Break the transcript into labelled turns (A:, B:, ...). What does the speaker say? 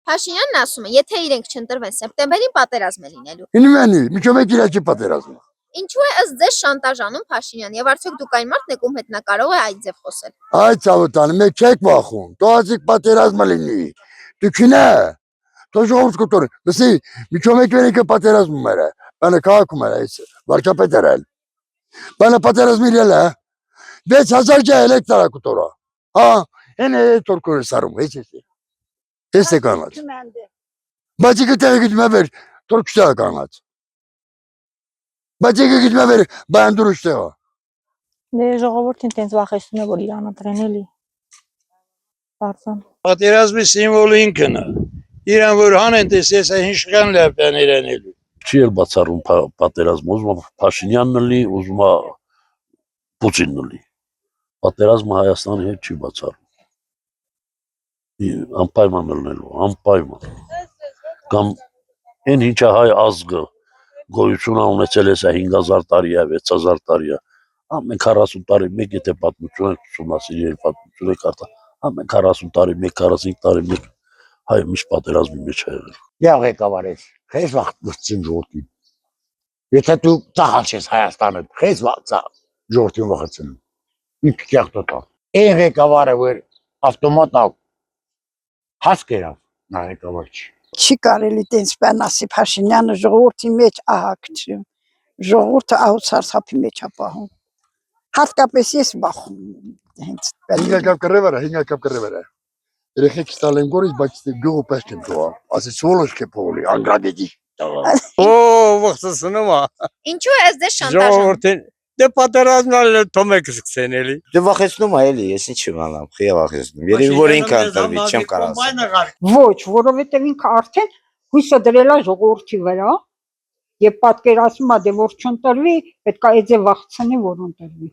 A: Փաշինյանն ասում է, եթե իրենք չընտրվեն սեպտեմբերին պատերազմ է լինելու։
B: Ինմենի, միջով եք իրաքի պատերազմը։
A: Ինչու է ըստ ձեզ շանտաժանում Փաշինյան եւ արդյոք դուք այն մարդն եք, ում հետ նա կարող է այդ ձև խոսել։
B: Այդ ցավոտան, մեկ չեք վախում։ Տոածիկ պատերազմը լինի։ Դուքինը, դու ժողովուրդ կտոր։ Լսի, միջով եք վերիկը պատերազմում էր։ Բանը քաղաքում էր այս վարչապետ էր։ Բանը պատերազմի իրել է։ 6000 ջա էլեկտրա կտորա։ Հա, այն է տորկորը սարում, հեչ է։ Ես է կանած։ Բայց եկը տեղը գիտում է վեր, տորկշտա կանած։ Բայց եկը գիտում է վեր, բան դուրուշտեղա։
C: Դե ժողովուրդին տենց վախեցնում է, որ Իրանը տրենելի։ Բարձան։
D: Պատերազմի սիմվոլը ինքն է։ Իրան որ հանեն տես ես հիշկան լապյան իրանելու։
E: Չի էլ բացառում պատերազմ, ուզում է Փաշինյանն լի, ուզում է Պուտինն լի։ Պատերազմը Հայաստանի հետ չի բացառում։ Անպայման լինելու, անպայման։ Կամ այն ինչա հայ ազգը գոյություն ունեցել է 5000 տարի է, 6000 տարի է։ Ամեն 40 տարի մեկ եթե պատմություն եք ուսումնասիրել, պատմություն եք արտա, ամեն 40 տարի մեկ, 45 տարի մեկ հայ միշտ պատերազմի մեջ է եղել։
B: Եղ եկավ արես, խես վաղ գծին ժողովրդին։ Եթե դու ծախալ ես Հայաստանը, խես վաղ ժողովրդին վախեցնում։ Մի փիքյախ տոտա։ Եղ եկավ արը, որ ավտոմատա հասկերավ, նա եկավ արչի։
F: Չի կարելի տենց բան ասի Փաշինյանը ժողովրդի մեջ ահագչում, ժողովուրդը ահուցարսափի մեջ ապահում։ Հատկապես ես բախում հենց
B: Հինգակապ կռևերը։ Երեխեք ստալեն գորից, բայց գյուղը պես չեմ գողա։ Ասի սվոլոշք է փողլի, անգրադետի։
D: Օ, վախցնում է։
A: Ինչու է ըստ ձեզ շանտաժանում։
D: Ժողովրդին դե պատերազմն թոմեք սկսեն էլի։
G: Դե վախեցնում է էլի, ես ինչ իմանամ, խիա վախեցնում։ Երևի որ ինքը ընտրվի, չեմ կարող ասել։
H: Ոչ, որովհետև ինքը արդեն հույսը դրել է ժողովրդի վրա եւ պատկերացնում է, դե որ չընտրվի, պետք է այդ վախցնի, որ ընտրվի։